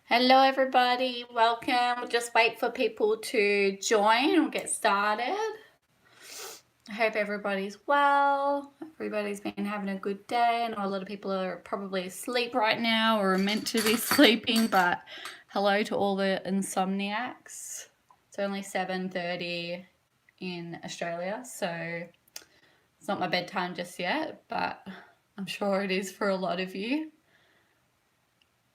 Hello everybody, welcome. We'll just wait for people to join. We'll get started. I hope everybody's well. Everybody's been having a good day. I know a lot of people are probably asleep right now or are meant to be sleeping, but hello to all the insomniacs. It's only 7:30 in Australia, so it's not my bedtime just yet, but I'm sure it is for a lot of you.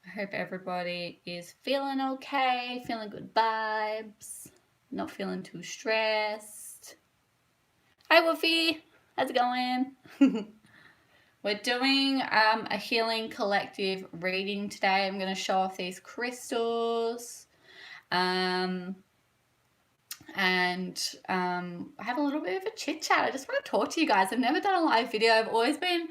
I hope everybody is feeling okay, feeling good vibes, not feeling too stressed. Hi, Woofy. How's it going? We're doing a healing collective reading today. I'm going to show off these crystals and have a little bit of a chit chat. I just want to talk to you guys. I've never done a live video. I've always been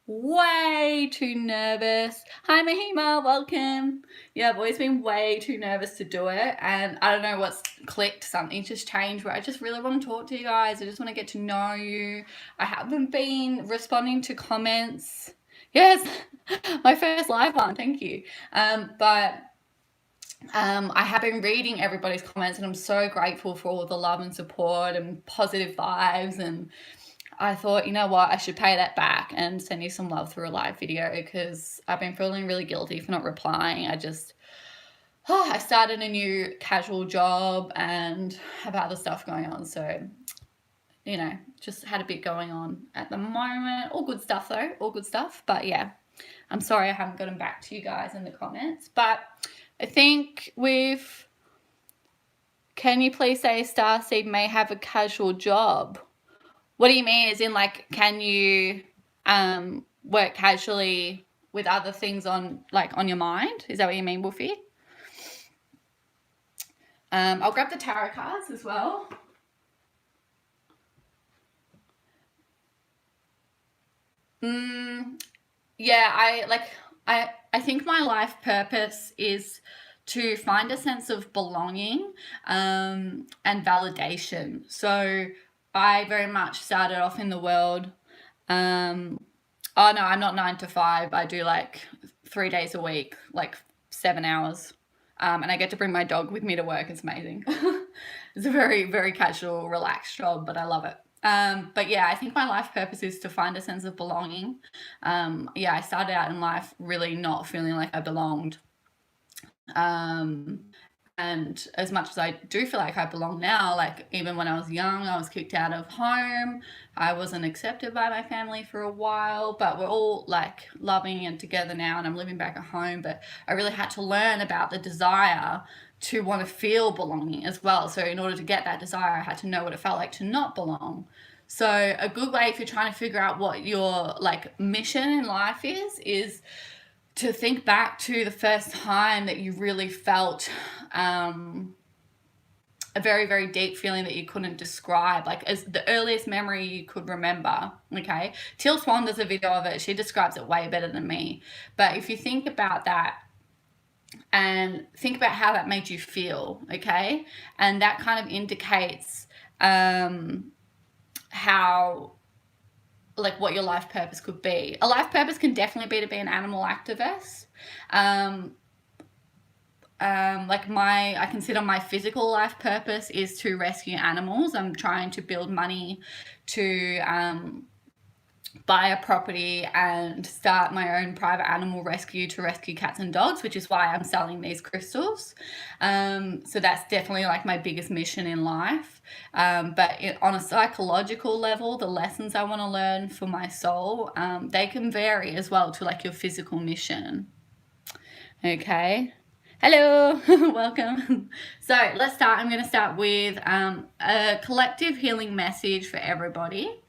way too nervous. Hi Mahima, welcome. Yeah, I've always been way too nervous to do it, and I don't know what's clicked, something just changed where I just really want to talk to you guys. I just want to get to know you. I haven't been responding to comments. Yes, my first live one, thank you. I have been reading everybody's comments, and I'm so grateful for all the love and support and positive vibes, and I thought, you know what, I should pay that back and send you some love through a live video because I've been feeling really guilty for not replying. I started a new casual job and have other stuff going on. So, just had a bit going on at the moment. All good stuff though, all good stuff. But yeah, I'm sorry I haven't gotten back to you guys in the comments. But I think can you please say Starseed may have a casual job? What do you mean? As in, like, can you work casually with other things on your mind? Is that what you mean, Wolfie? I'll grab the tarot cards as well. Yeah, I think my life purpose is to find a sense of belonging and validation. So I very much started off in the world. Oh no, I'm not 9 to 5. I do like 3 days a week, like 7 hours. And I get to bring my dog with me to work. It's amazing. It's a very, very casual, relaxed job, but I love it. But yeah, I think my life purpose is to find a sense of belonging. I started out in life really not feeling like I belonged. And as much as I do feel like I belong now, like even when I was young, I was kicked out of home. I wasn't accepted by my family for a while, but we're all like loving and together now, and I'm living back at home. But I really had to learn about the desire to want to feel belonging as well. So in order to get that desire, I had to know what it felt like to not belong. So a good way if you're trying to figure out what your like mission in life is to think back to the first time that you really felt a very, very deep feeling that you couldn't describe, like as the earliest memory you could remember. Okay, Teal Swan does a video of it. She describes it way better than me. But if you think about that and think about how that made you feel, okay, and that kind of indicates how, like, what your life purpose could be. A life purpose can definitely be to be an animal activist. I consider my physical life purpose is to rescue animals. I'm trying to build money to buy a property and start my own private animal rescue to rescue cats and dogs, which is why I'm selling these crystals. So that's definitely like my biggest mission in life. On a psychological level, the lessons I want to learn for my soul, they can vary as well to like your physical mission. Okay. Hello, welcome. So let's start. I'm going to start with a collective healing message for everybody.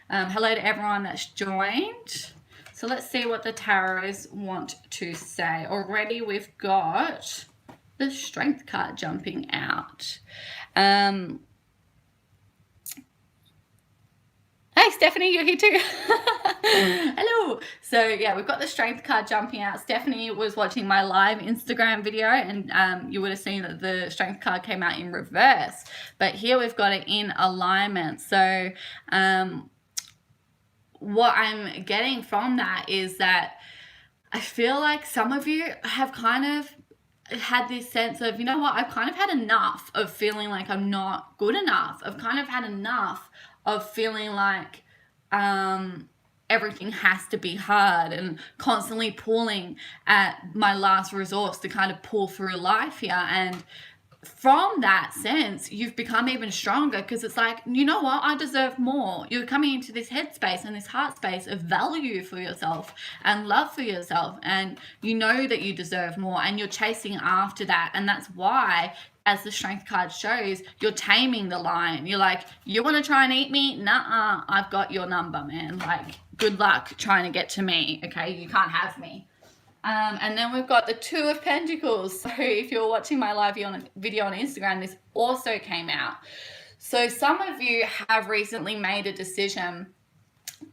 Hello to everyone that's joined. So let's see what the tarots want to say. Already we've got the Strength card jumping out. Hey Stephanie, you're here too. Hello. So yeah, we've got the Strength card jumping out. Stephanie was watching my live Instagram video, and you would have seen that the Strength card came out in reverse. But here we've got it in alignment. So what I'm getting from that is that I feel like some of you have kind of had this sense of, you know what, I've kind of had enough of feeling like I'm not good enough. I've kind of had enough of feeling like everything has to be hard and constantly pulling at my last resource to kind of pull through life here. And from that sense, you've become even stronger, because it's like, you know what, I deserve more. You're coming into this headspace and this heart space of value for yourself and love for yourself, and you know that you deserve more, and you're chasing after that. And that's why, as the strength card shows, you're taming the lion. You're like, you want to try and eat me? Nuh-uh, I've got your number, man. Like, good luck trying to get to me, okay? You can't have me. And then we've got the Two of Pentacles. So if you're watching my live video on Instagram, this also came out. So some of you have recently made a decision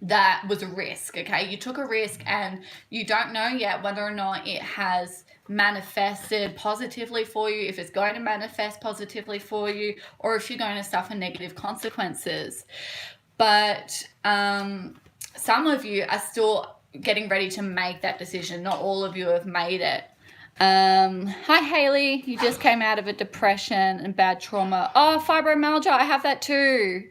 that was a risk, okay? You took a risk and you don't know yet whether or not it has manifested positively for you, if it's going to manifest positively for you, or if you're going to suffer negative consequences. But some of you are still getting ready to make that decision. Not all of you have made it. Hi Haley, you just came out of a depression and bad trauma. Oh, fibromyalgia, I have that too.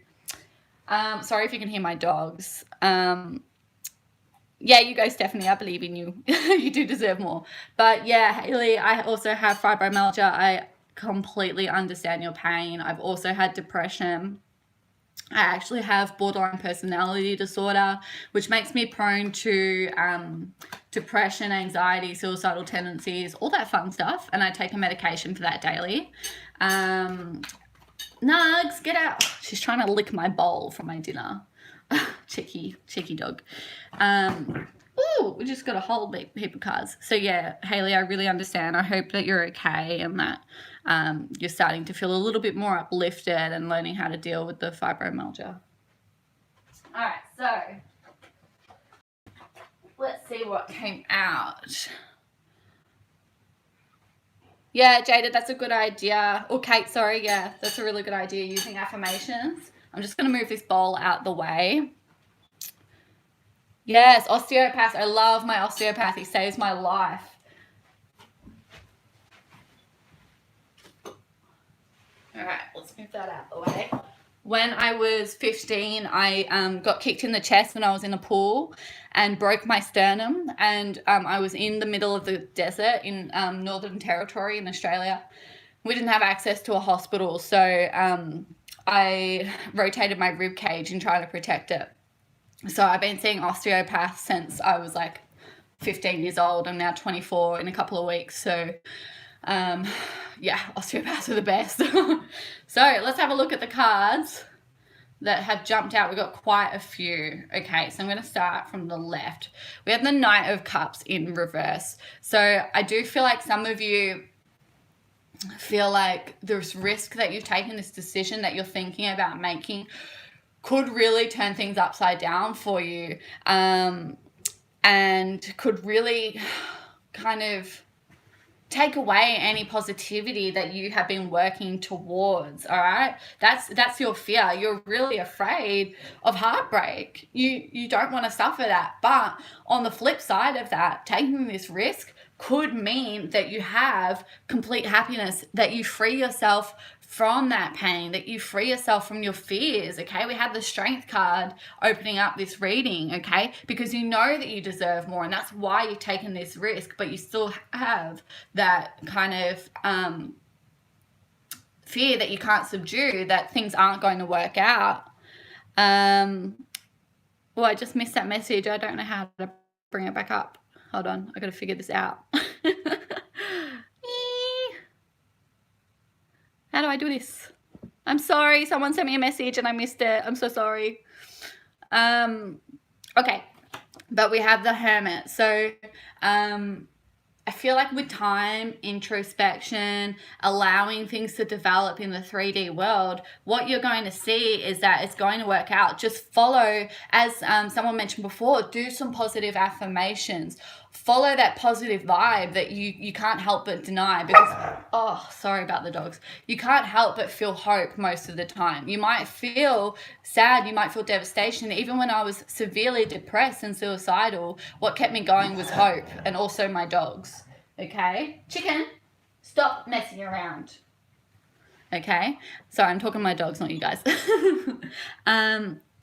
Sorry if you can hear my dogs. Yeah, you go Stephanie, I believe in you. You do deserve more. But yeah, Haley, I also have fibromyalgia. I completely understand your pain. I've also had depression. I actually have borderline personality disorder, which makes me prone to depression, anxiety, suicidal tendencies, all that fun stuff. And I take a medication for that daily. Nugs, get out. She's trying to lick my bowl from my dinner. Cheeky dog. Ooh, we just got a whole heap of cards. So yeah, Haley, I really understand. I hope that you're okay and that you're starting to feel a little bit more uplifted and learning how to deal with the fibromyalgia. All right, so let's see what came out. Yeah, Jada, that's a good idea. Or Kate, sorry, yeah, that's a really good idea, using affirmations. I'm just going to move this bowl out the way. Yes, osteopath. I love my osteopath. He saves my life. All right, let's move that out the way. When I was 15, I got kicked in the chest when I was in a pool and broke my sternum. And I was in the middle of the desert in Northern Territory in Australia. We didn't have access to a hospital, so I rotated my rib cage and tried to protect it. So I've been seeing osteopaths since I was like 15 years old. I'm now 24 in a couple of weeks. So yeah, osteopaths are the best. So let's have a look at the cards that have jumped out. We've got quite a few. Okay, so I'm going to start from the left. We have the Knight of Cups in reverse. So I do feel like some of you feel like this risk that you've taken, this decision that you're thinking about making, could really turn things upside down for you, and could really kind of take away any positivity that you have been working towards. All right, that's your fear. You're really afraid of heartbreak. You don't want to suffer that. But on the flip side of that, taking this risk could mean that you have complete happiness, that you free yourself from that pain, that you free yourself from your fears. Okay, we have the Strength card opening up this reading, okay, because you know that you deserve more, and that's why you've taken this risk, but you still have that kind of fear that you can't subdue, that things aren't going to work out. Well, I just missed that message. I don't know how to bring it back up. Hold on, I got to figure this out. How do I do this? I'm sorry, someone sent me a message and I missed it. I'm so sorry. Okay, but we have the Hermit. So I feel like with time, introspection, allowing things to develop in the 3D world, what you're going to see is that it's going to work out. Just follow, as someone mentioned before, do some positive affirmations. Follow that positive vibe that you can't help but deny, because, oh, sorry about the dogs. You can't help but feel hope most of the time. You might feel sad, you might feel devastation. Even when I was severely depressed and suicidal, what kept me going was hope, and also my dogs. Okay? Chicken, Stop messing around. Okay? Sorry, I'm talking to my dogs, not you guys.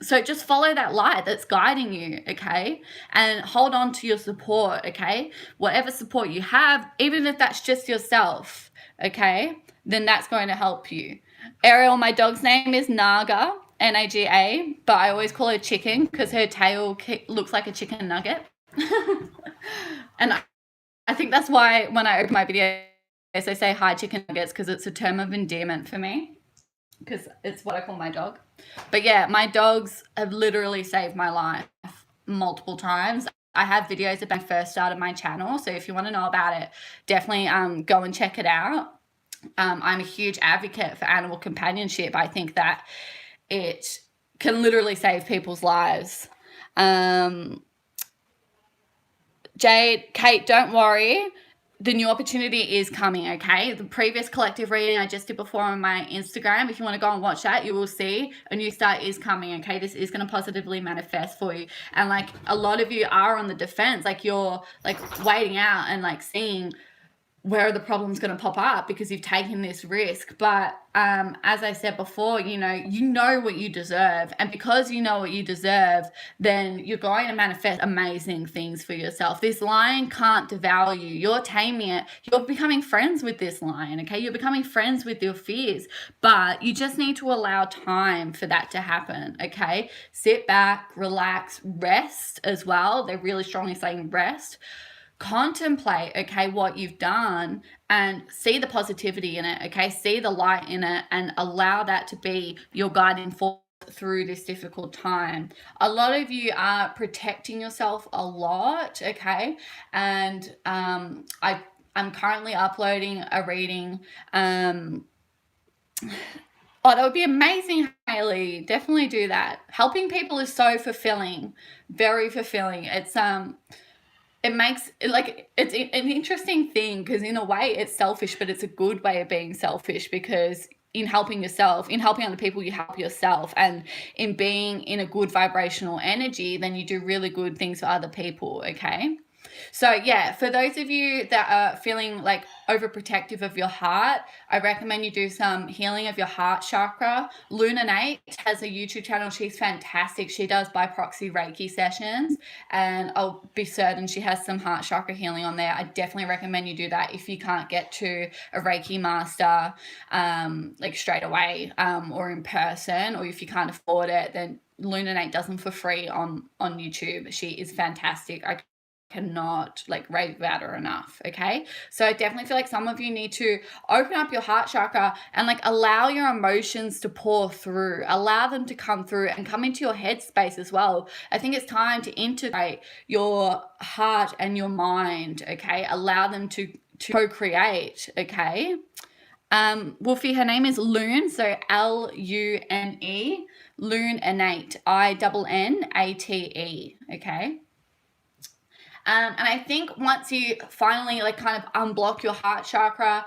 So just follow that light that's guiding you, okay? And hold on to your support, okay? Whatever support you have, even if that's just yourself, okay? Then that's going to help you. Ariel, my dog's name is Naga, Naga, but I always call her Chicken because her tail looks like a chicken nugget. And I think that's why when I open my videos, I say hi chicken nuggets, because it's a term of endearment for me, because it's what I call my dog. But yeah, my dogs have literally saved my life multiple times. I have videos of when I first started my channel, so if you want to know about it, definitely go and check it out. I'm a huge advocate for animal companionship. I think that it can literally save people's lives. Jade, Kate, don't worry. The new opportunity is coming, okay? The previous collective reading I just did before on my Instagram, if you want to go and watch that, you will see a new start is coming, okay? This is going to positively manifest for you. And like a lot of you are on the defense, like you're like waiting out and like seeing where are the problems going to pop up because you've taken this risk. But as I said before, you know what you deserve. And because you know what you deserve, then you're going to manifest amazing things for yourself. This lion can't devour you. You're taming it. You're becoming friends with this lion, okay? You're becoming friends with your fears. But you just need to allow time for that to happen, okay? Sit back, relax, rest as well. They're really strongly saying rest. Contemplate, okay, what you've done and see the positivity in it, okay? See the light in it and allow that to be your guiding force through this difficult time. A lot of you are protecting yourself a lot, okay? And I'm currently uploading a reading. Oh, that would be amazing, Hayley. Definitely do that. Helping people is so fulfilling, very fulfilling. It makes it's an interesting thing because in a way it's selfish, but it's a good way of being selfish, because in helping yourself, in helping other people, you help yourself, and in being in a good vibrational energy, then you do really good things for other people, okay? So yeah, for those of you that are feeling like overprotective of your heart, I recommend you do some healing of your heart chakra. Luna Nate has a YouTube channel. She's fantastic. She does by proxy Reiki sessions, and I'll be certain she has some heart chakra healing on there. I definitely recommend you do that if you can't get to a Reiki master like straight away or in person, or if you can't afford it, then Luna Nate does them for free on YouTube. She is fantastic. I cannot like rave about her enough, okay? So I definitely feel like some of you need to open up your heart chakra and like allow your emotions to pour through, allow them to come through and come into your head space as well. I think it's time to integrate your heart and your mind, okay? Allow them to co-create, okay? Wolfie, her name is Lune, so Lune, Lune Innate, Innate, okay? And I think once you finally like kind of unblock your heart chakra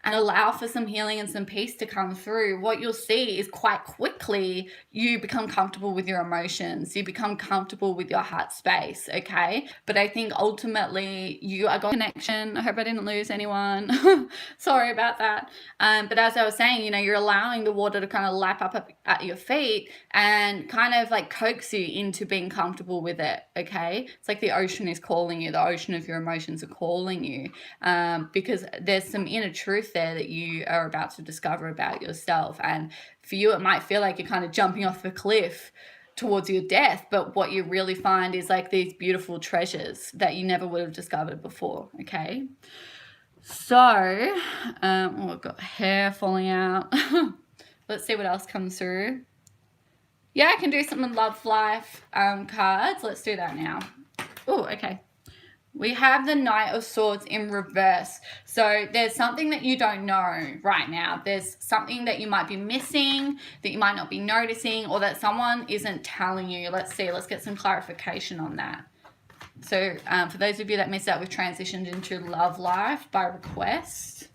and allow for some healing and some peace to come through, what you'll see is quite quickly you become comfortable with your emotions. You become comfortable with your heart space, okay? But I think ultimately you are going connection. I hope I didn't lose anyone. Sorry about that. But as I was saying, you're allowing the water to kind of lap up at your feet and kind of like coax you into being comfortable with it, okay? It's like the ocean is calling you. The ocean of your emotions are calling you, because there's some inner truth there that you are about to discover about yourself. And for you, it might feel like you're kind of jumping off a cliff towards your death, but what you really find is like these beautiful treasures that you never would have discovered before, okay? So, I've got hair falling out. Let's see what else comes through. Yeah, I can do some love life cards. Let's do that now. Oh, okay. We have the Knight of Swords in reverse. So there's something that you don't know right now. There's something that you might be missing, that you might not be noticing, or that someone isn't telling you. Let's see. Let's get some clarification on that. So for those of you that missed out, we've transitioned into love life by request.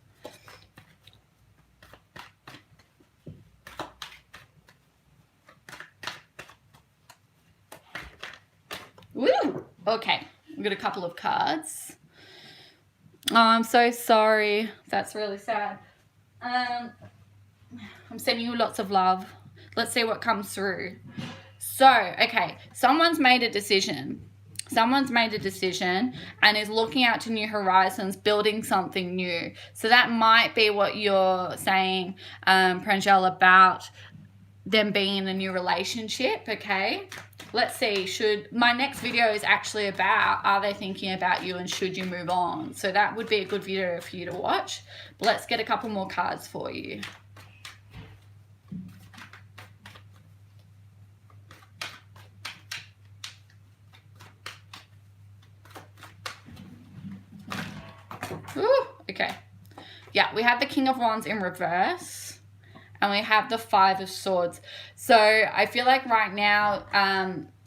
Woo! Okay. We've got a couple of cards. Oh, I'm so sorry. That's really sad. I'm sending you lots of love. Let's see what comes through. So, okay, someone's made a decision. Someone's made a decision and is looking out to new horizons, building something new. So that might be what you're saying, Pranjal, about them being in a new relationship, okay? Let's see, my next video is actually about, are they thinking about you and should you move on? So that would be a good video for you to watch. But let's get a couple more cards for you. Ooh, okay. Yeah, we have the King of Wands in reverse and we have the Five of Swords. So I feel like right now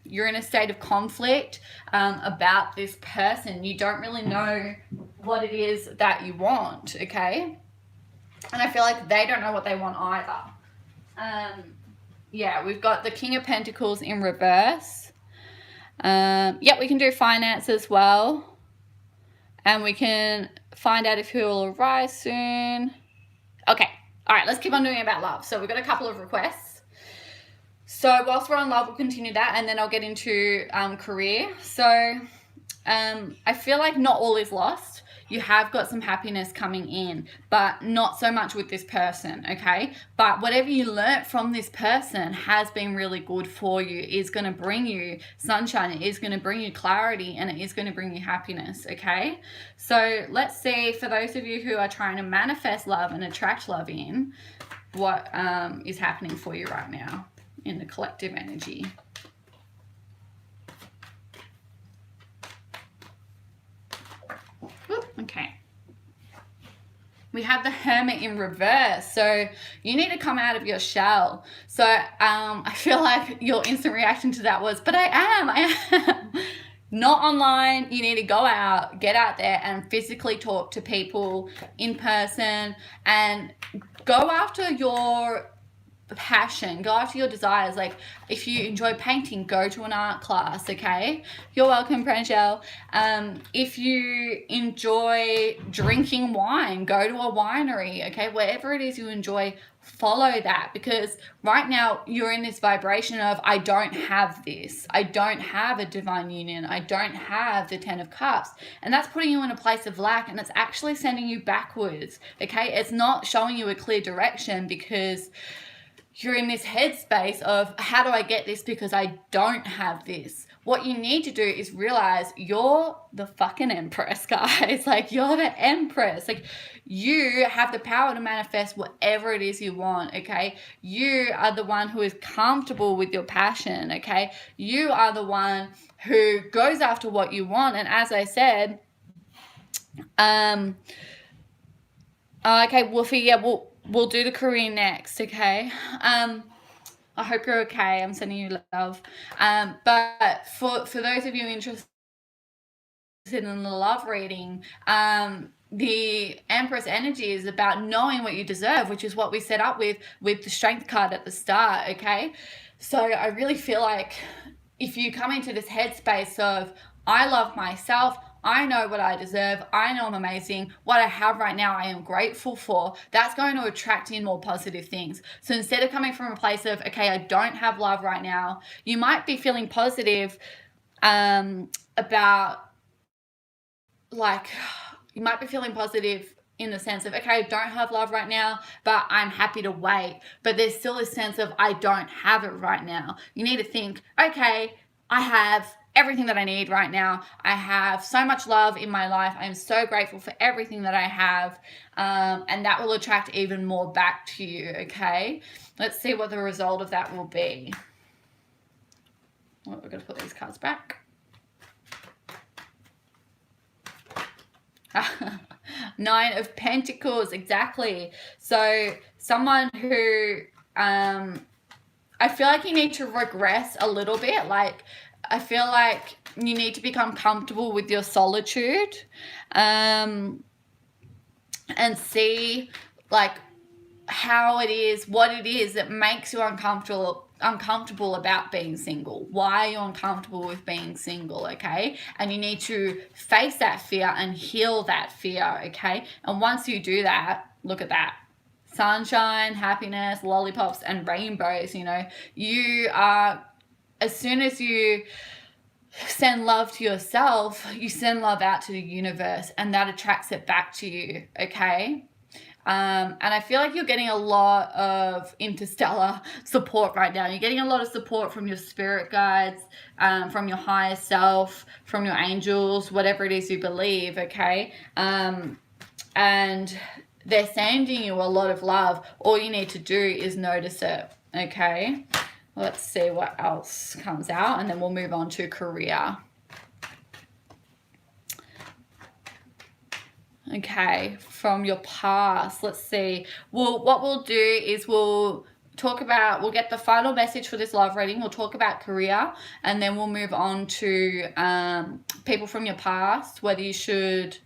you're in a state of conflict about this person. You don't really know what it is that you want, okay? And I feel like they don't know what they want either. Yeah, we've got the King of Pentacles in reverse. Yeah, we can do finance as well. And we can find out if he will arise soon. Okay. All right, let's keep on doing about love. So we've got a couple of requests. So whilst we're on love, we'll continue that, and then I'll get into career. So I feel like not all is lost. You have got some happiness coming in, but not so much with this person, okay? But whatever you learnt from this person has been really good for you, is going to bring you sunshine, it is going to bring you clarity, and it is going to bring you happiness, okay? So let's see, for those of you who are trying to manifest love and attract love in, what is happening for you right now in the collective energy. Okay. We have the Hermit in reverse. So you need to come out of your shell. So I feel like your instant reaction to that was, but I am. Not online. You need to go out, get out there and physically talk to people in person and go after your passion, go after your desires. Like if you enjoy painting, go to an art class, okay? You're welcome, Pranjal. If you enjoy drinking wine, go to a winery, okay? Whatever it is you enjoy, follow that, because right now you're in this vibration of, I don't have this, I don't have a divine union, I don't have the 10 of Cups, and that's putting you in a place of lack, and it's actually sending you backwards, okay? It's not showing you a clear direction because you're in this headspace of, how do I get this because I don't have this? What you need to do is realize you're the fucking empress, guys. Like, you're the empress. Like, you have the power to manifest whatever it is you want, okay? You are the one who is comfortable with your passion, okay? You are the one who goes after what you want. And as I said, okay, Wolfie, yeah, we'll do the career next, okay? I hope you're okay. I'm sending you love. But for those of you interested in the love reading, the Empress energy is about knowing what you deserve, which is what we set up with the Strength card at the start, okay? So I really feel like if you come into this headspace of, I love myself, I know what I deserve, I know I'm amazing, what I have right now I am grateful for, that's going to attract in more positive things. So instead of coming from a place of, okay, I don't have love right now, you might be feeling positive about, like, you might be feeling positive in the sense of, okay, I don't have love right now, but I'm happy to wait. But there's still a sense of, I don't have it right now. You need to think, okay, I have everything that I need right now. I have so much love in my life. I'm so grateful for everything that I have. And that will attract even more back to you, okay? Let's see what the result of that will be. Well, we're going to put these cards back. Nine of Pentacles, exactly. So someone who, I feel like you need to regress a little bit. Like, I feel like you need to become comfortable with your solitude, and see like how it is, what it is that makes you uncomfortable uncomfortable about being single? Why are you uncomfortable with being single, okay? And you need to face that fear and heal that fear, okay? And once you do that, look at that. Sunshine, happiness, lollipops, and rainbows, you know. You are, as soon as you send love to yourself, you send love out to the universe, and that attracts it back to you, okay? And I feel like you're getting a lot of interstellar support right now. You're getting a lot of support from your spirit guides, from your higher self, from your angels, whatever it is you believe, okay? And they're sending you a lot of love. All you need to do is notice it, okay? Let's see what else comes out, and then we'll move on to career. Okay, from your past, let's see. Well, what we'll do is we'll get the final message for this love reading. We'll talk about career, and then we'll move on to people from your past, whether you should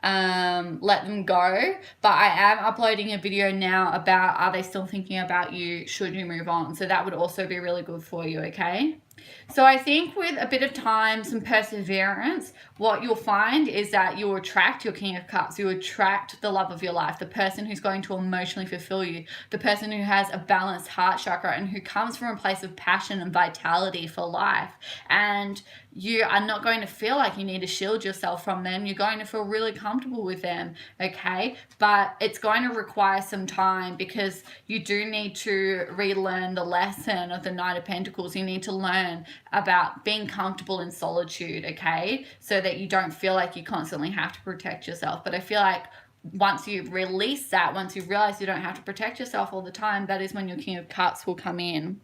let them go. But I am uploading a video now about, are they still thinking about you, should you move on? So that would also be really good for you, okay? So I think with a bit of time, some perseverance, what you'll find is that you'll attract your King of Cups. You attract the love of your life, the person who's going to emotionally fulfill you, the person who has a balanced heart chakra and who comes from a place of passion and vitality for life. And you are not going to feel like you need to shield yourself from them. You're going to feel really comfortable with them, okay? But it's going to require some time, because you do need to relearn the lesson of the Knight of Pentacles. You need to learn about being comfortable in solitude, okay? So that you don't feel like you constantly have to protect yourself. But I feel like once you release that, once you realize you don't have to protect yourself all the time, that is when your King of Cups will come in.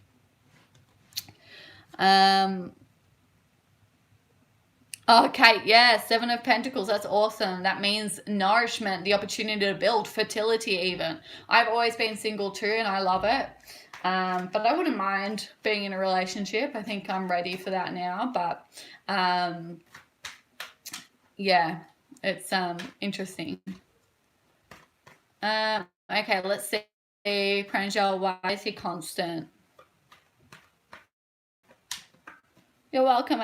Okay, yeah, Seven of Pentacles, that's awesome. That means nourishment, the opportunity to build, fertility even. I've always been single too, and I love it. But I wouldn't mind being in a relationship. I think I'm ready for that now. But yeah, it's interesting. Okay, let's see. Pranjal, why is he constant? You're welcome,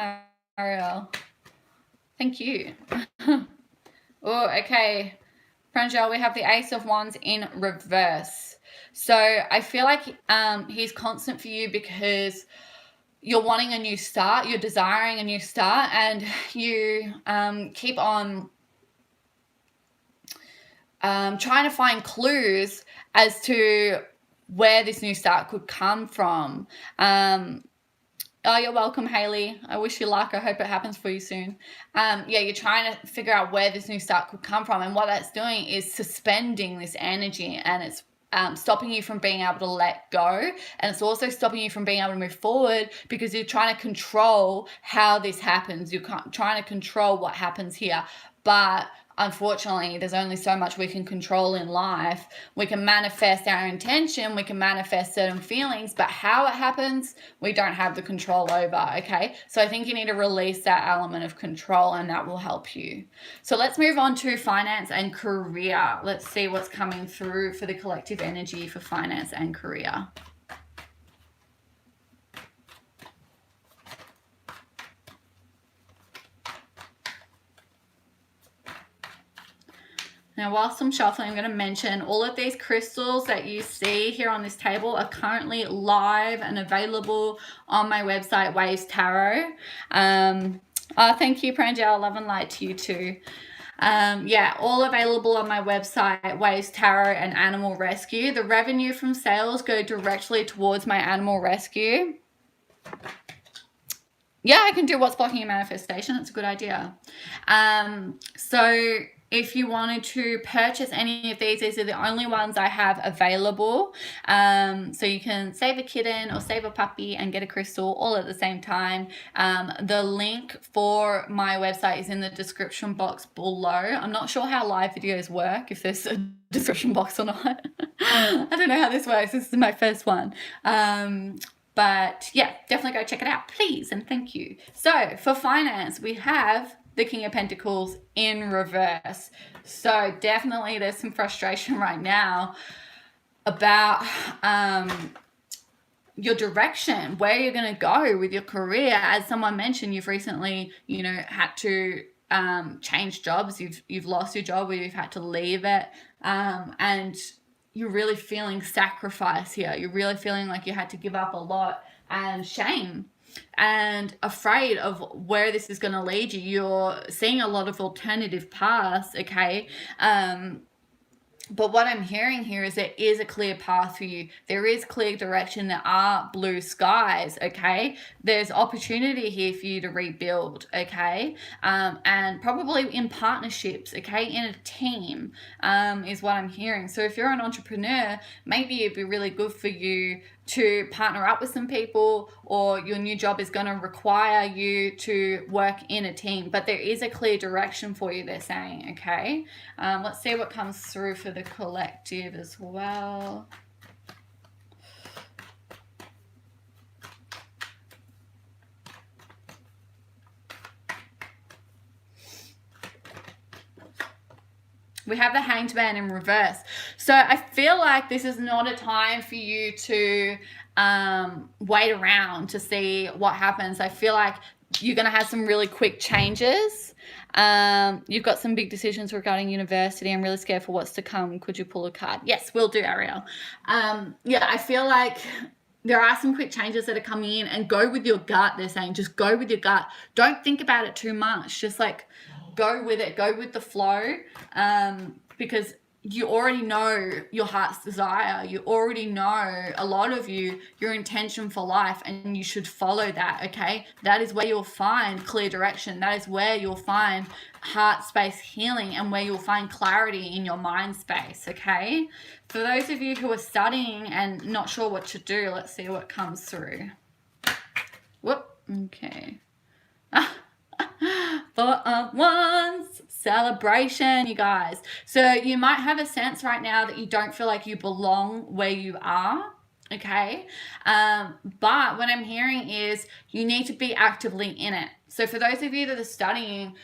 Ariel. Thank you. Oh, okay. Pranjal, we have the Ace of Wands in reverse. So I feel like he's constant for you because you're wanting a new start, you're desiring a new start, and you keep on trying to find clues as to where this new start could come from. Oh, you're welcome, Haley. I wish you luck. I hope it happens for you soon. Yeah, you're trying to figure out where this new start could come from. And what that's doing is suspending this energy, and it's stopping you from being able to let go. And it's also stopping you from being able to move forward because you're trying to control how this happens. You're trying to control what happens here. But unfortunately, there's only so much we can control in life. We can manifest our intention, we can manifest certain feelings, but how it happens, we don't have the control over, okay? So I think you need to release that element of control, and that will help you. So let's move on to finance and career. Let's see what's coming through for the collective energy for finance and career. Now, whilst I'm shuffling, I'm going to mention all of these crystals that you see here on this table are currently live and available on my website, Waves Tarot. Thank you, Pranjal. Love and light to you too. Yeah, all available on my website, Waves Tarot and Animal Rescue. The revenue from sales go directly towards my animal rescue. Yeah, I can do what's blocking your manifestation. It's a good idea. So if you wanted to purchase any of these are the only ones I have available. So you can save a kitten or save a puppy and get a crystal all at the same time. The link for my website is in the description box below. I'm not sure how live videos work, if there's a description box or not. I don't know how this works. This is my first one. But yeah, definitely go check it out, please, and thank you. So for finance, we have the King of Pentacles in reverse. So definitely there's some frustration right now about your direction, where you're going to go with your career. As someone mentioned, you've recently, you know, had to change jobs. You've lost your job, or you've had to leave it, and you're really feeling sacrifice here. You're really feeling like you had to give up a lot, and shame and afraid of where this is going to lead you. You're seeing a lot of alternative paths, okay? But what I'm hearing here is there is a clear path for you. There is clear direction. There are blue skies, okay? There's opportunity here for you to rebuild, okay? And probably in partnerships, okay? In a team is what I'm hearing. So if you're an entrepreneur, maybe it'd be really good for you to partner up with some people, or your new job is going to require you to work in a team. But there is a clear direction for you, they're saying, okay? Let's see what comes through for the collective as well. We have the Hanged Man in reverse. So I feel like this is not a time for you to wait around to see what happens. I feel like you're going to have some really quick changes. You've got some big decisions regarding university. I'm really scared for what's to come. Could you pull a card? Yes, we'll do, Ariel. Yeah, I feel like there are some quick changes that are coming in, and go with your gut. They're saying just go with your gut. Don't think about it too much. Just like go with it, go with the flow, because you already know your heart's desire. You already know, a lot of you, your intention for life, and you should follow that, okay? That is where you'll find clear direction. That is where you'll find heart space healing, and where you'll find clarity in your mind space, okay? For those of you who are studying and not sure what to do, let's see what comes through. Whoop, okay. For once, celebration, you guys. So you might have a sense right now that you don't feel like you belong where you are, okay? But what I'm hearing is you need to be actively in it. So for those of you that are studying,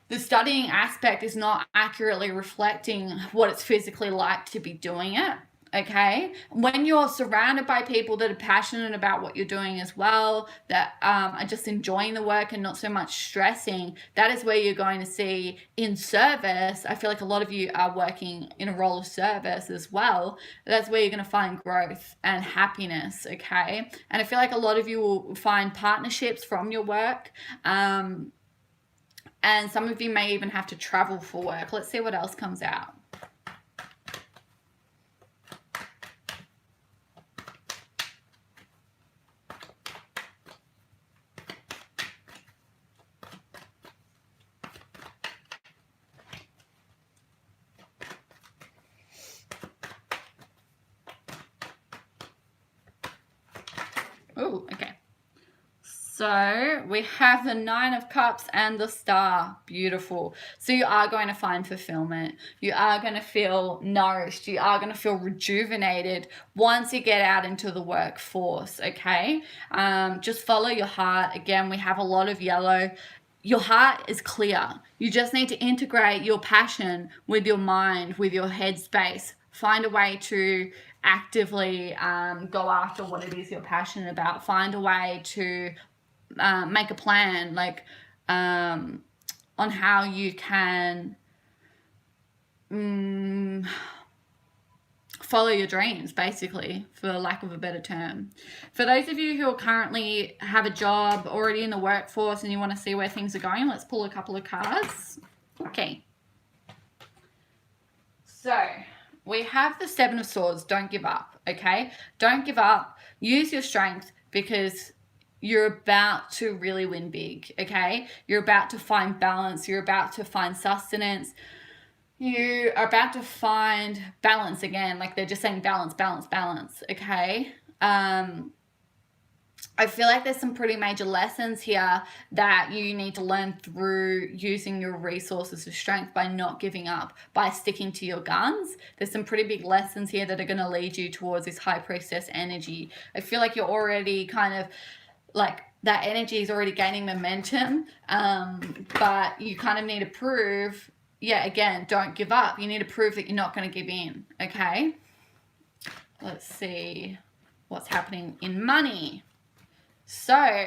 the studying aspect is not accurately reflecting what it's physically like to be doing it. Okay, when you're surrounded by people that are passionate about what you're doing as well, that are just enjoying the work and not so much stressing, that is where you're going to see in service. I feel like a lot of you are working in a role of service as well. That's where you're going to find growth and happiness, okay? And I feel like a lot of you will find partnerships from your work. And some of you may even have to travel for work. Let's see what else comes out. Oh, okay. So we have the Nine of Cups and the Star. Beautiful. So you are going to find fulfillment. You are going to feel nourished. You are going to feel rejuvenated once you get out into the workforce, okay? Just follow your heart. Again, we have a lot of yellow. Your heart is clear. You just need to integrate your passion with your mind, with your headspace. Find a way to actively go after what it is you're passionate about. Find a way to make a plan, like on how you can follow your dreams, basically, for lack of a better term. For those of you who currently have a job, already in the workforce, and you want to see where things are going, let's pull a couple of cards. Okay. So we have the Seven of Swords. Don't give up, okay? Don't give up. Use your strength, because you're about to really win big, okay? You're about to find balance. You're about to find sustenance. You are about to find balance again. Like they're just saying balance, balance, balance, okay? I feel like there's some pretty major lessons here that you need to learn through using your resources of strength, by not giving up, by sticking to your guns. There's some pretty big lessons here that are going to lead you towards this High Priestess energy. I feel like you're already kind of like, that energy is already gaining momentum, but you kind of need to prove, yeah, again, don't give up. You need to prove that you're not going to give in, okay? Let's see. what's happening in money. So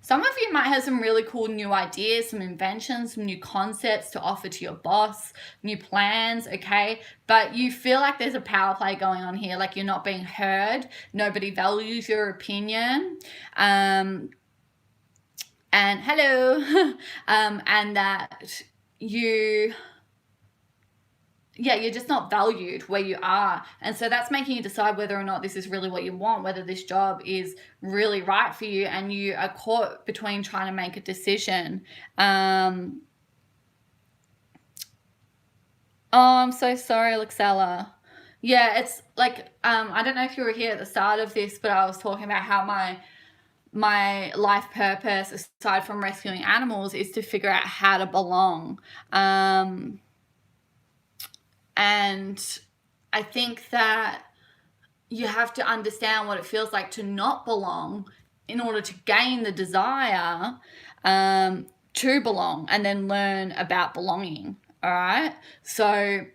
some of you might have some really cool new ideas, some inventions, some new concepts to offer to your boss, new plans, okay? But you feel like there's a power play going on here, like you're not being heard, nobody values your opinion, and hello, and that you're just not valued where you are. And so that's making you decide whether or not this is really what you want, whether this job is really right for you, and you are caught between trying to make a decision. Oh, I'm so sorry, Luxella. Yeah, it's like, I don't know if you were here at the start of this, but I was talking about how my life purpose, aside from rescuing animals, is to figure out how to belong. And I think that you have to understand what it feels like to not belong in order to gain the desire to belong, and then learn about belonging. All right. So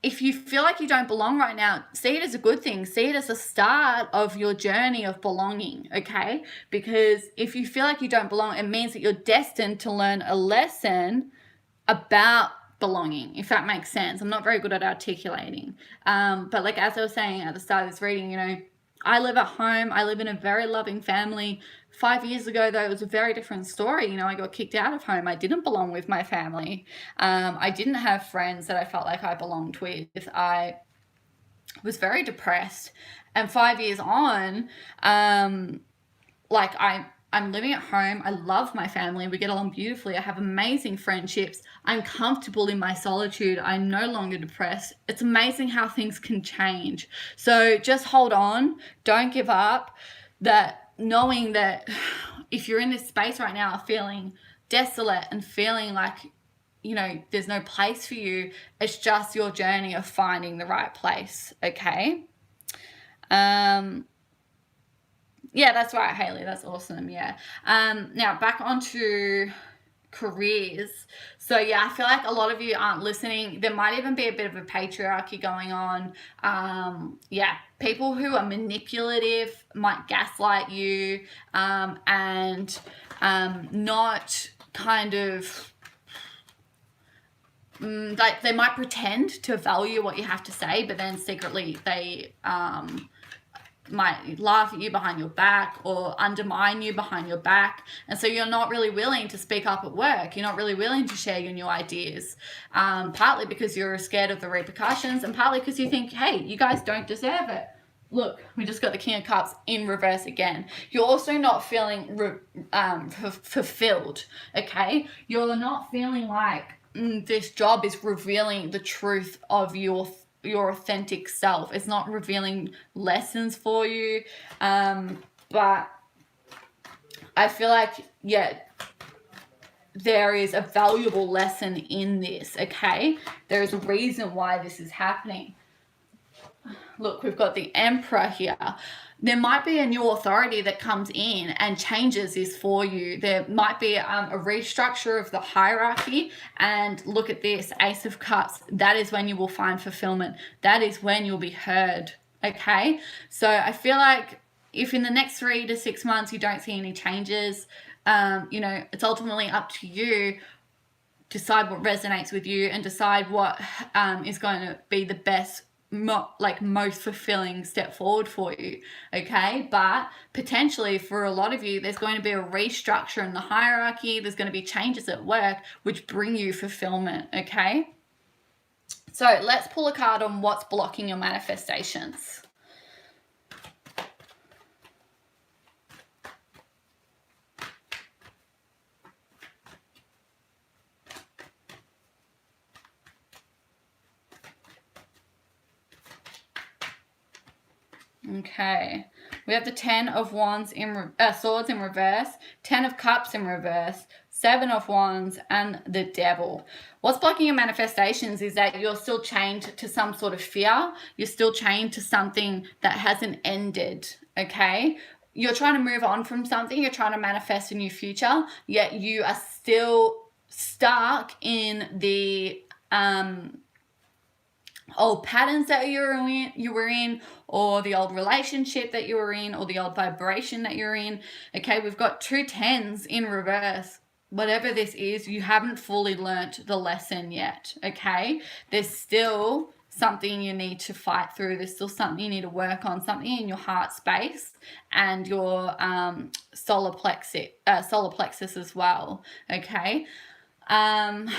if you feel like you don't belong right now, see it as a good thing. See it as a start of your journey of belonging, okay? Because if you feel like you don't belong, it means that you're destined to learn a lesson about belonging, if that makes sense. I'm not very good at articulating. But like, as I was saying at the start of this reading, you know, I live at home. I live in a very loving family. 5 years ago, though, it was a very different story. You know, I got kicked out of home. I didn't belong with my family. I didn't have friends that I felt like I belonged with. I was very depressed. And 5 years on, like I'm living at home. I love my family. We get along beautifully. I have amazing friendships. I'm comfortable in my solitude. I'm no longer depressed. It's amazing how things can change. So just hold on. Don't give up. That knowing that if you're in this space right now feeling desolate and feeling like, you know, there's no place for you, it's just your journey of finding the right place, okay? Yeah, that's right, Haley. That's awesome. Yeah. Now back onto careers. So yeah, I feel like a lot of you aren't listening. There might even be a bit of a patriarchy going on. Yeah, people who are manipulative might gaslight you, and not kind of like, they might pretend to value what you have to say, but then secretly they might laugh at you behind your back or undermine you behind your back. And so you're not really willing to speak up at work. You're not really willing to share your new ideas, partly because you're scared of the repercussions, and partly because you think, hey, you guys don't deserve it. Look, we just got the King of Cups in reverse again. You're also not feeling fulfilled, okay? You're not feeling like this job is revealing the truth of your authentic self. It's not revealing lessons for you. But I feel like, yeah, there is a valuable lesson in this, okay? There is a reason why this is happening. Look, we've got the Emperor here. There might be a new authority that comes in and changes this for you. There might be a restructure of the hierarchy. And look at this, Ace of Cups. That is when you will find fulfillment. That is when you'll be heard, okay? So I feel like if in the next 3 to 6 months you don't see any changes, you know, it's ultimately up to you. Decide what resonates with you and decide what is going to be the best, most fulfilling step forward for you, okay? But potentially for a lot of you, there's going to be a restructure in the hierarchy. There's going to be changes at work which bring you fulfillment, okay? So let's pull a card on what's blocking your manifestations. Okay, we have the 10 of Wands in Swords in reverse, 10 of Cups in reverse, 7 of Wands, and the Devil. What's blocking your manifestations is that you're still chained to some sort of fear. You're still chained to something that hasn't ended, okay? You're trying to move on from something. You're trying to manifest a new future, yet you are still stuck in the old patterns that you were in, or the old relationship that you were in, or the old vibration that you're in. Okay, we've got 2 10s in reverse. Whatever this is, you haven't fully learnt the lesson yet. Okay, there's still something you need to fight through. There's still something you need to work on, something in your heart space and your solar plexus as well. Okay. Not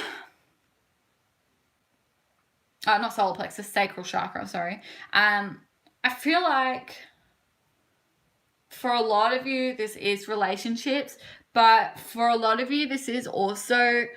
solar plexus, sacral chakra, sorry. I feel like for a lot of you, this is relationships, but for a lot of you, this is also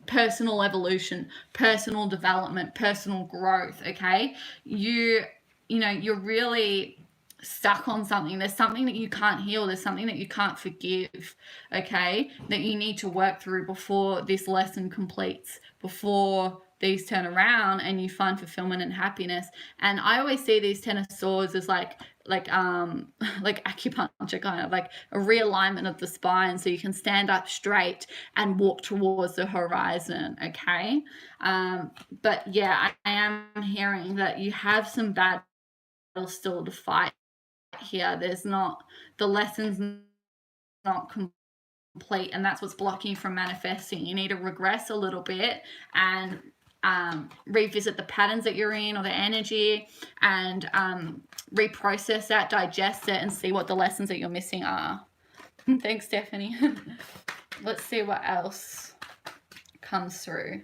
personal evolution, personal development, personal growth. Okay, you're really stuck on something. There's something that you can't heal. There's something that you can't forgive. Okay, that you need to work through before this lesson completes, before these turn around and you find fulfillment and happiness. And I always see these 10 of swords as like acupuncture, kind of like a realignment of the spine, so you can stand up straight and walk towards the horizon. Okay, but yeah, I am hearing that you have some battles still to fight here. There's not, the lessons not complete, and that's what's blocking you from manifesting. You need to regress a little bit and revisit the patterns that you're in, or the energy, and reprocess that, digest it, and see what the lessons that you're missing are. Thanks, Stephanie. Let's see what else comes through.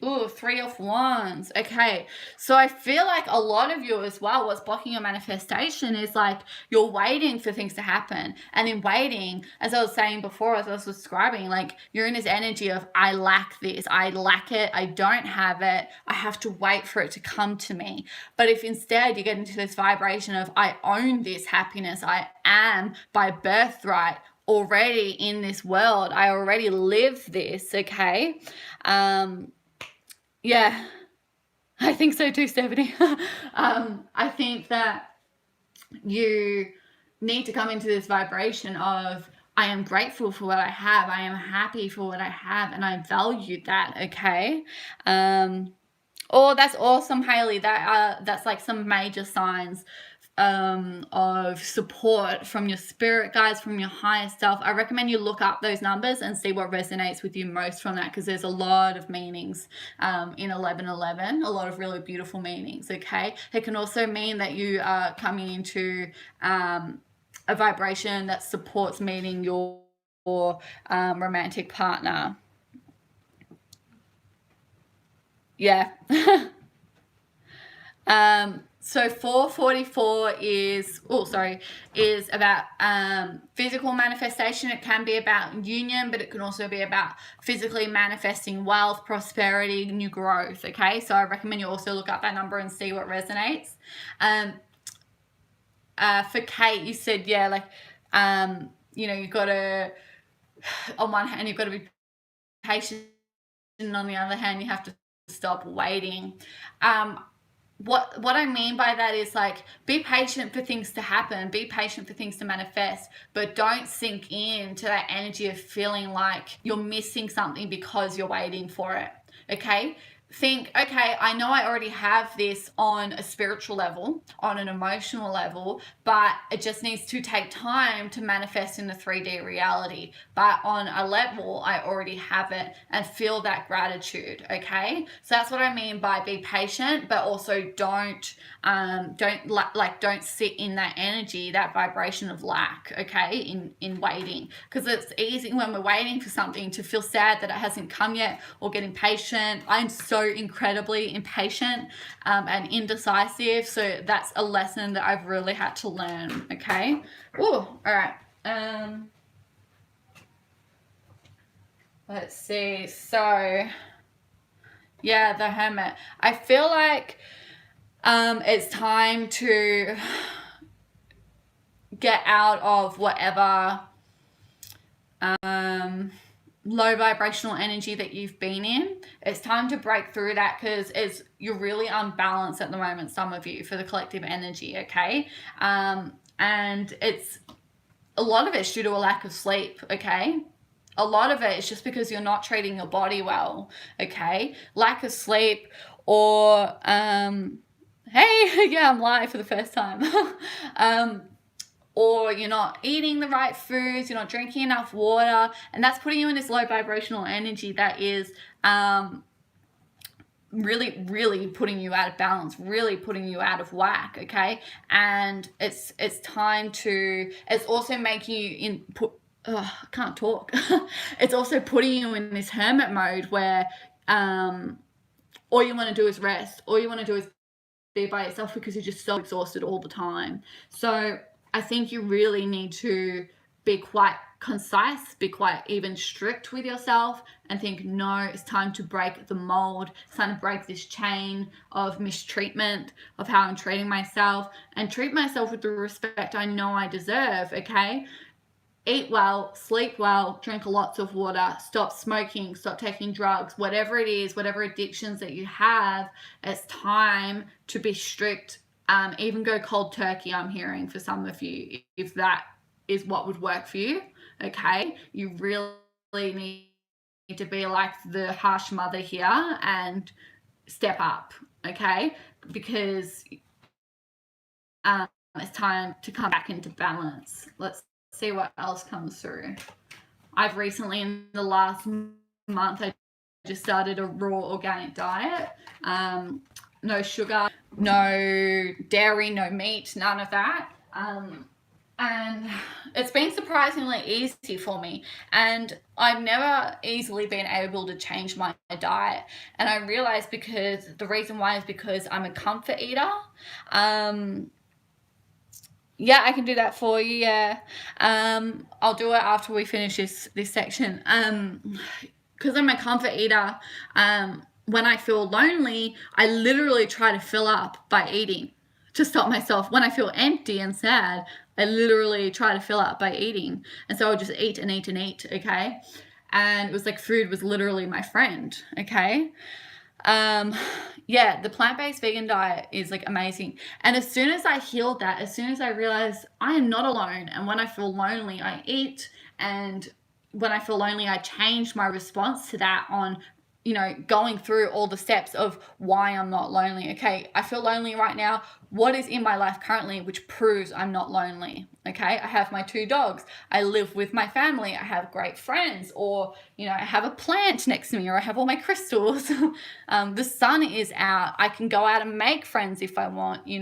Ooh, 3 of Wands. Okay, so I feel like a lot of you as well, what's blocking your manifestation is like you're waiting for things to happen. And in waiting, as I was saying before, as I was describing, like you're in this energy of, I lack this, I lack it, I don't have it, I have to wait for it to come to me. But if instead you get into this vibration of, I own this happiness, I am by birthright already in this world, I already live this. Okay, yeah, I think so too, Stephanie. I think that you need to come into this vibration of, I am grateful for what I have, I am happy for what I have, and I value that. Okay. Oh, that's awesome, Haley. That's like some major signs of support from your spirit guides, from your higher self. I recommend you look up those numbers and see what resonates with you most from that, because there's a lot of meanings in 1111, a lot of really beautiful meanings. Okay, it can also mean that you are coming into a vibration that supports meeting your romantic partner. Yeah. So 444 is about physical manifestation. It can be about union, but it can also be about physically manifesting wealth, prosperity, new growth. Okay, so I recommend you also look up that number and see what resonates. For Kate, you said, yeah, like you've got to, on one hand you've got to be patient, and on the other hand you have to stop waiting. What I mean by that is, like, be patient for things to happen, be patient for things to manifest, but don't sink into that energy of feeling like you're missing something because you're waiting for it. Okay, think, okay, I know I already have this on a spiritual level, on an emotional level, but it just needs to take time to manifest in the 3D reality. But on a level, I already have it, and feel that gratitude. Okay, so that's what I mean by be patient, but also don't sit in that energy, that vibration of lack. Okay, in waiting, because it's easy when we're waiting for something to feel sad that it hasn't come yet, or get impatient. I'm so incredibly impatient and indecisive, so that's a lesson that I've really had to learn. Okay. Ooh, all right. Let's see. So yeah, the Hermit. I feel like it's time to get out of whatever low vibrational energy that you've been in. It's time to break through that, because you're really unbalanced at the moment, some of you, for the collective energy. Okay, and it's a lot of it's due to a lack of sleep, okay? A lot of it is just because you're not treating your body well, okay? Lack of sleep, or hey, yeah, I'm live for the first time. Or you're not eating the right foods, you're not drinking enough water, and that's putting you in this low vibrational energy that is really putting you out of balance, really putting you out of whack, okay? And it's time to, it's also making you I can't talk. It's also putting you in this hermit mode where all you want to do is rest, all you want to do is be by yourself because you're just so exhausted all the time. So I think you really need to be quite concise, be quite even strict with yourself, and think, no, it's time to break the mold. It's time to break this chain of mistreatment of how I'm treating myself, and treat myself with the respect I know I deserve, okay? Eat well, sleep well, drink lots of water, stop smoking, stop taking drugs, whatever it is, whatever addictions that you have, it's time to be strict. Even go cold turkey, I'm hearing, for some of you, if that is what would work for you, okay? You really need to be like the harsh mother here and step up, okay? Because it's time to come back into balance. Let's see what else comes through. I've recently, in the last month, I just started a raw organic diet. No sugar, no dairy, no meat, none of that. And it's been surprisingly easy for me, and I've never easily been able to change my diet. And I realized the reason why is because I'm a comfort eater. Yeah, I can do that for you. Yeah, I'll do it after we finish this section. Because I'm a comfort eater. When I feel lonely, I literally try to fill up by eating to stop myself. When I feel empty and sad, I literally try to fill up by eating. And so I'll just eat and eat and eat, okay? And it was like food was literally my friend, okay? Yeah, the plant-based vegan diet is like amazing. And as soon as I healed that, as soon as I realized I am not alone, and when I feel lonely, I eat, and when I feel lonely, I change my response to that on, going through all the steps of why I'm not lonely. Okay, I feel lonely right now. What is in my life currently which proves I'm not lonely? Okay, I have my 2 dogs. I live with my family. I have great friends, or, I have a plant next to me, or I have all my crystals. The sun is out. I can go out and make friends if I want, You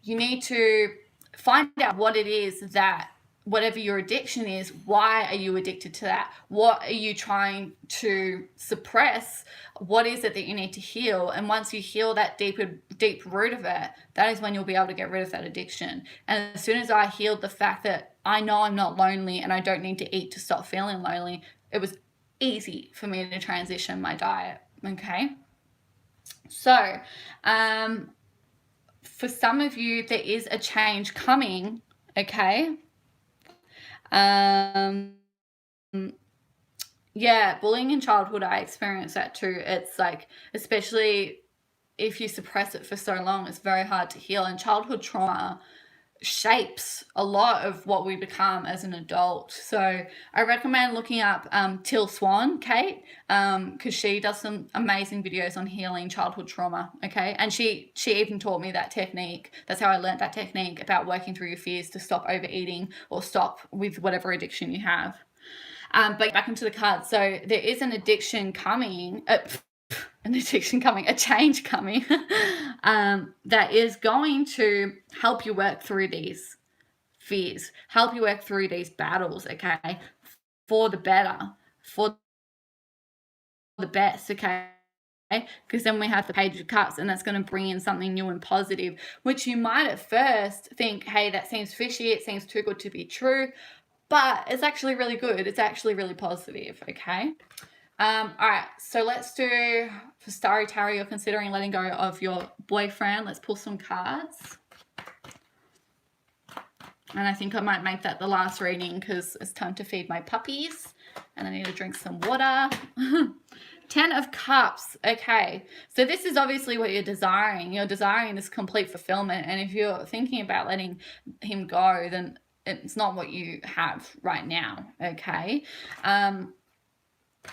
need to find out what it is that, whatever your addiction is, why are you addicted to that? What are you trying to suppress? What is it that you need to heal? And once you heal that deep root of it, that is when you'll be able to get rid of that addiction. And as soon as I healed the fact that I know I'm not lonely and I don't need to eat to stop feeling lonely, it was easy for me to transition my diet, okay? So, for some of you, there is a change coming, okay? Yeah, bullying in childhood, I experienced that too. It's like, especially if you suppress it for so long, it's very hard to heal. And childhood trauma shapes a lot of what we become as an adult. So I recommend looking up Till Swan, Kate, because she does some amazing videos on healing childhood trauma, okay? And she even taught me that technique. That's how I learned that technique about working through your fears to stop overeating or stop with whatever addiction you have. But back into the cards. So there is an addiction coming, a change coming that is going to help you work through these fears, help you work through these battles, okay, for the better, for the best, okay? Because then we have the Page of Cups, and that's going to bring in something new and positive, which you might at first think, hey, that seems fishy, it seems too good to be true, but it's actually really good. It's actually really positive, okay? All right, so let's do, for Starry Tarot, you're considering letting go of your boyfriend. Let's pull some cards. And I think I might make that the last reading because it's time to feed my puppies and I need to drink some water. 10 of Cups. Okay, so this is obviously what you're desiring. You're desiring this complete fulfillment. And if you're thinking about letting him go, then it's not what you have right now, okay? And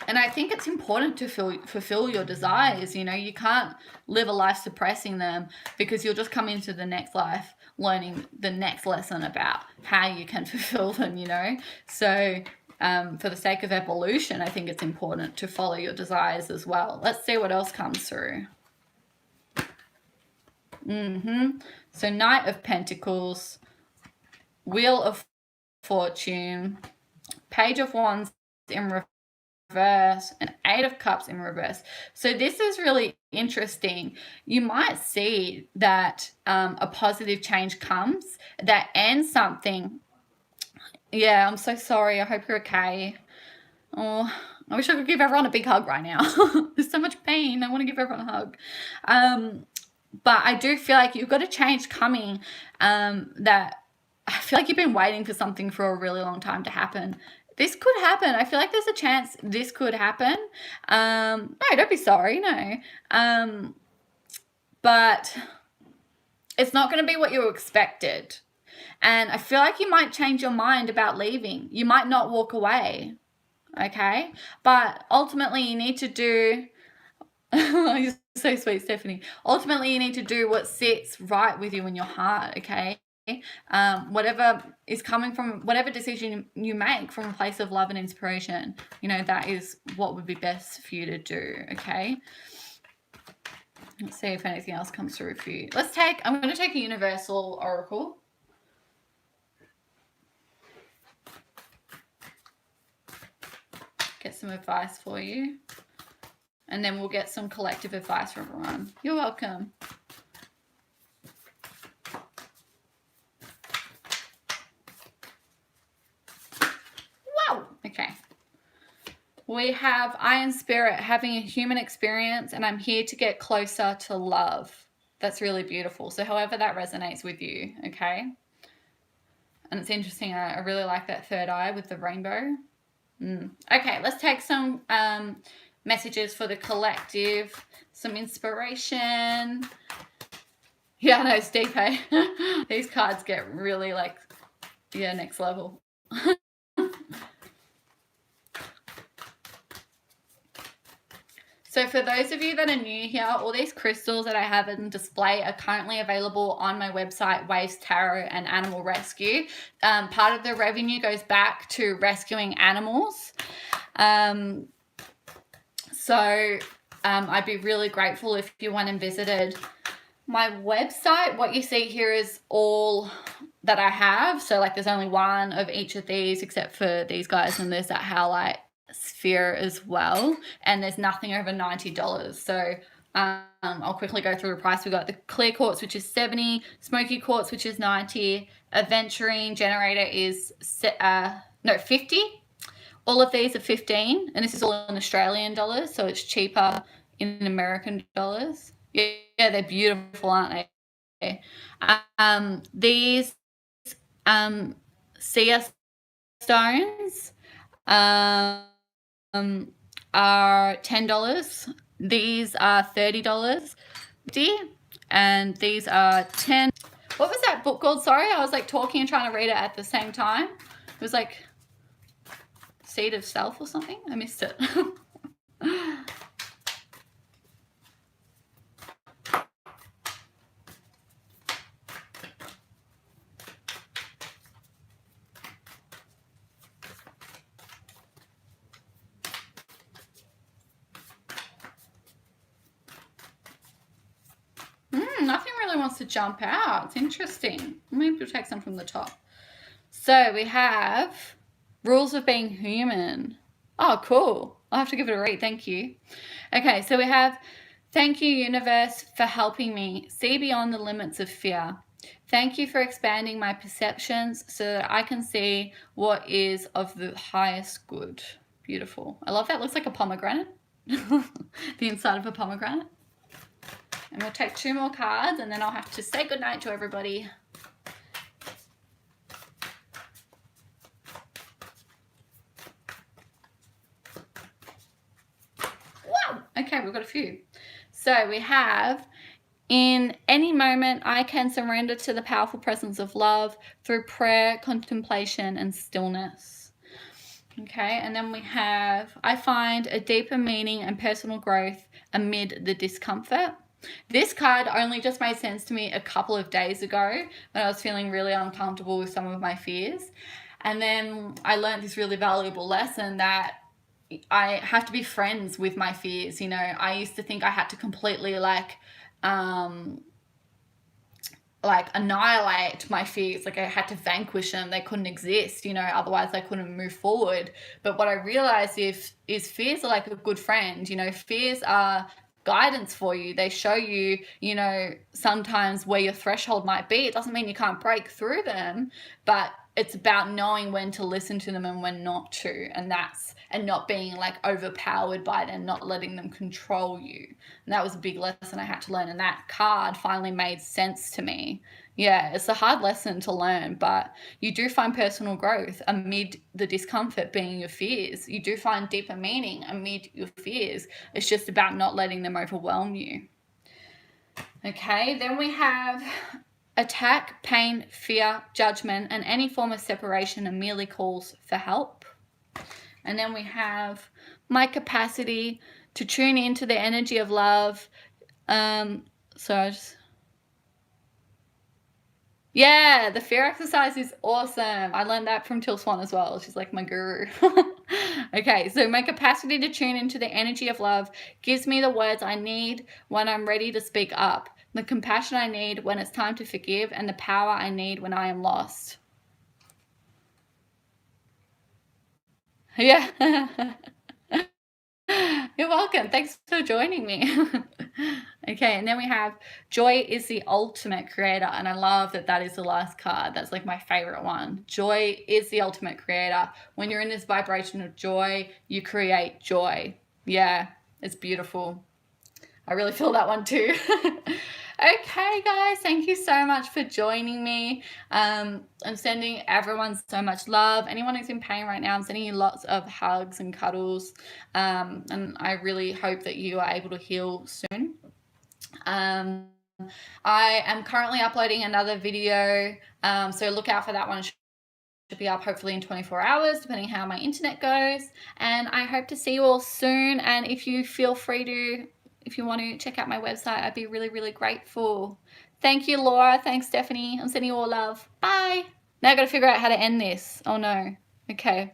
I think it's important to fulfill your desires. You know, you can't live a life suppressing them, because you'll just come into the next life learning the next lesson about how you can fulfill them, you know. So for the sake of evolution, I think it's important to follow your desires as well. Let's see what else comes through. So Knight of Pentacles, Wheel of Fortune, Page of Wands in reverse, and Eight of Cups in reverse. So this is really interesting. You might see that a positive change comes that ends something. Yeah, I'm so sorry. I hope you're okay. Oh, I wish I could give everyone a big hug right now. There's so much pain. I want to give everyone a hug. But I do feel like you've got a change coming, that I feel like you've been waiting for something for a really long time to happen. This could happen. I feel like there's a chance this could happen. No, don't be sorry, no. But it's not going to be what you expected. And I feel like you might change your mind about leaving. You might not walk away, okay? But ultimately you need to do... You're so sweet, Stephanie. Ultimately, you need to do what sits right with you in your heart, okay? Whatever is coming from, whatever decision you make from a place of love and inspiration, you know, that is what would be best for you to do, okay? Let's see if anything else comes through for you. I'm going to take a universal oracle. Get some advice for you. And then we'll get some collective advice from everyone. You're welcome. Wow. Okay. We have I am spirit, having a human experience, and I'm here to get closer to love. That's really beautiful. So however that resonates with you, okay? And it's interesting. I really like that third eye with the rainbow. Okay, let's take some... messages for the collective, some inspiration. Yeah, I know, Steve, hey? These cards get really like, yeah, next level. So for those of you that are new here, all these crystals that I have in display are currently available on my website, Waves Tarot and Animal Rescue. Part of the revenue goes back to rescuing animals. So I'd be really grateful if you went and visited my website. What you see here is all that I have. So like there's only one of each of these except for these guys, and there's that Howlite sphere as well. And there's nothing over $90. So I'll quickly go through the price. We've got the clear quartz, which is $70, smoky quartz, which is $90, aventurine generator is $50. All of these are $15, and this is all in Australian dollars, so it's cheaper in American dollars. Yeah, they're beautiful, aren't they? These seer stones are $10. These are $30, and these are $10. What was that book called? Sorry, I was like talking and trying to read it at the same time. It was like Seed of Self or something. I missed it. Nothing really wants to jump out. It's interesting. Maybe we'll take some from the top. So we have Rules of Being Human. Oh, cool. I'll have to give it a read. Thank you. Okay, so we have, thank you, universe, for helping me see beyond the limits of fear. Thank you for expanding my perceptions so that I can see what is of the highest good. Beautiful. I love that. It looks like a pomegranate. The inside of a pomegranate. And we'll take 2 more cards, and then I'll have to say goodnight to everybody. Wow. Okay, we've got a few. So we have, In any moment, I can surrender to the powerful presence of love through prayer, contemplation, and stillness. Okay, and then we have, I find a deeper meaning and personal growth amid the discomfort. This card only just made sense to me a couple of days ago when I was feeling really uncomfortable with some of my fears. And then I learned this really valuable lesson that I have to be friends with my fears. You know, I used to think I had to completely annihilate my fears. Like I had to vanquish them. They couldn't exist, you know, otherwise I couldn't move forward. But what I realized is fears are like a good friend. You know, fears are guidance for you. They show you, you know, sometimes where your threshold might be. It doesn't mean you can't break through them, but it's about knowing when to listen to them and when not to. And not being like overpowered by them, not letting them control you. And that was a big lesson I had to learn. And that card finally made sense to me. Yeah, it's a hard lesson to learn, but you do find personal growth amid the discomfort being your fears. You do find deeper meaning amid your fears. It's just about not letting them overwhelm you. Okay, then we have attack, pain, fear, judgment, and any form of separation and merely calls for help. And then we have my capacity to tune into the energy of love. Yeah, the fear exercise is awesome. I learned that from Till Swan as well. She's like my guru. Okay, so my capacity to tune into the energy of love gives me the words I need when I'm ready to speak up, the compassion I need when it's time to forgive, and the power I need when I am lost. Yeah. You're welcome. Thanks for joining me. Okay, and then we have joy is the ultimate creator, and I love that that is the last card. That's like my favorite one. Joy is the ultimate creator. When you're in this vibration of joy, you create joy. Yeah, it's beautiful. I really feel that one too. Okay, guys, thank you so much for joining me. I'm sending everyone so much love. Anyone who's in pain right now, I'm sending you lots of hugs and cuddles. And I really hope that you are able to heal soon. I am currently uploading another video, so look out for that one. It should be up hopefully in 24 hours, depending how my internet goes. And I hope to see you all soon. And if you feel free to, if you want to check out my website, I'd be really, really grateful. Thank you, Laura. Thanks, Stephanie. I'm sending you all love. Bye. Now I've got to figure out how to end this. Oh, no. Okay.